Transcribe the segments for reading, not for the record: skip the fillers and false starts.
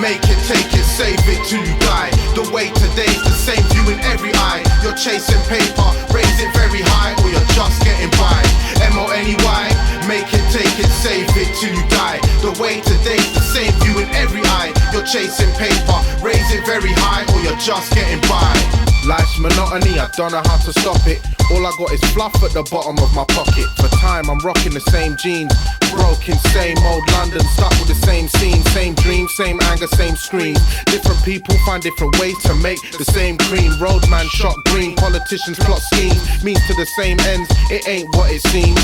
make it, take it, save it till you die. The way today's the same view in every eye. You're chasing paper, raise it very high, or you're just getting by. M-O-N-E-Y, make it, take it, save it till you die. The way today's the same view in every eye. You're chasing paper, raise it very high, or you're just getting by. Life's monotony, I don't know how to stop it. All I got is fluff at the bottom of my pocket. For time, I'm rocking the same jeans. Broke in same old London, stuck with the same scene. Same dreams, same anger, same screams. Different people find different ways to make the same cream. Roadman shot green, politicians plot schemes. Means to the same ends, it ain't what it seems.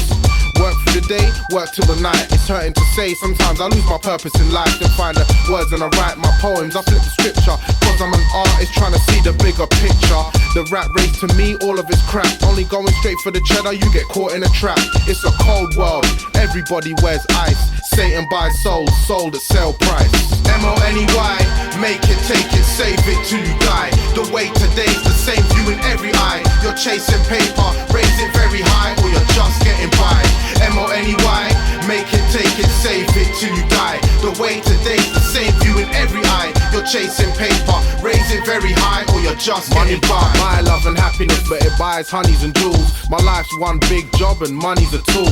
Work through the day, work till the night. It's hurting to say, sometimes I lose my purpose in life. Then find the words and I write my poems. I flip the scripture, cause I'm an artist trying to see the bigger picture. The rap race to me, all of it's crap. Only going straight for the cheddar, you get caught in a trap. It's a cold world, everybody wears ice. Satan buys souls, sold at sale price. M-O-N-E-Y, make it, take it, save it till you die. The way today's the same view in every eye. You're chasing paper, raise it very high, or you're just getting by. M-O-N-E-Y, make it, take it, save it till you die. The way today's the same view in every eye. You're chasing paper, raise it very high, or you're just getting by. My love and happiness, but it buys honeys and jewels. My life's one big job and money's a tool.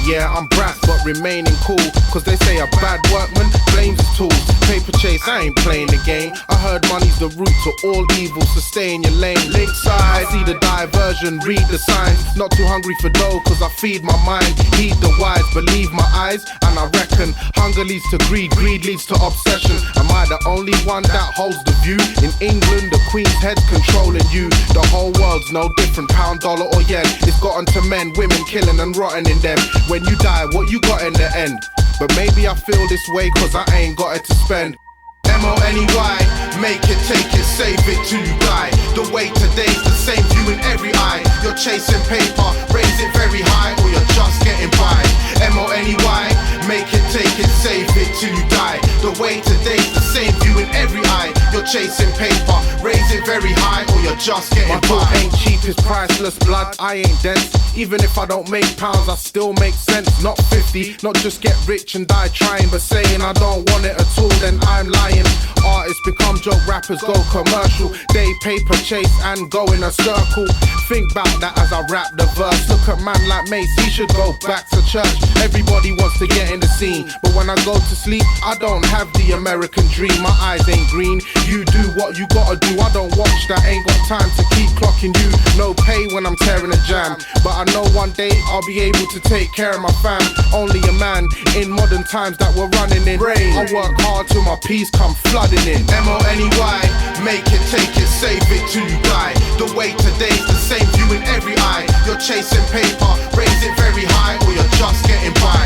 Yeah, I'm brass but remaining cool, cause they say a bad workman blames his tools. Paper chase, I ain't playing the game. I heard money's the root to all evil, so stay in your lane. Lakeside, I see the diversion, read the signs. Not too hungry for dough, cause I feed my mind. Heed the wise, believe my eyes, and I reckon hunger leads to greed, greed leads to obsession. Am I the only one that holds the view? In England, the Queen's head's controlling you. The whole world's no different, pound, dollar or yen. It's gotten to men, women killing and rotting in them. When you die, what you got in the end? But maybe I feel this way cause I ain't got it to spend. M-O-N-E-Y, make it, take it, save it till you die. The way today's the same view in every eye. You're chasing paper, raise it very high, or you're just getting by. M-O-N-E-Y, make it, take it, save it till you die. The way today's the same view in every eye. You're chasing paper, raise it very high, or you're just getting by. My book ain't cheap, it's priceless, blood, I ain't dense. Even if I don't make pounds, I still make sense. Not 50, not just get rich and die trying, but saying I don't want it at all, then I'm lying. Artists become joke, rappers go commercial. They paper chase and go in a circle. Think about that as I rap the verse. Look at man like Mace, he should go back to church. Everybody wants to get in the scene, but when I go to sleep, I don't have the American dream. My eyes ain't green, you do what you gotta do. I don't watch that, ain't got time to keep clocking you. No pay when I'm tearing a jam, but I know one day I'll be able to take care of my fam. Only a man in modern times that we're running in. I work hard till my peace come flooding in. M-O-N-E-Y, make it, take it, save it till you die. The way today's the same view in every eye. You're chasing paper, raise it very high, or you're just getting by.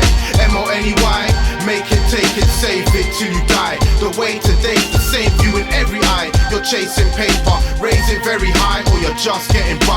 M-O-N-E-Y, make it, take it, save it till you die. The way today's the same view in every eye. You're chasing paper, raise it very high, or you're just getting by.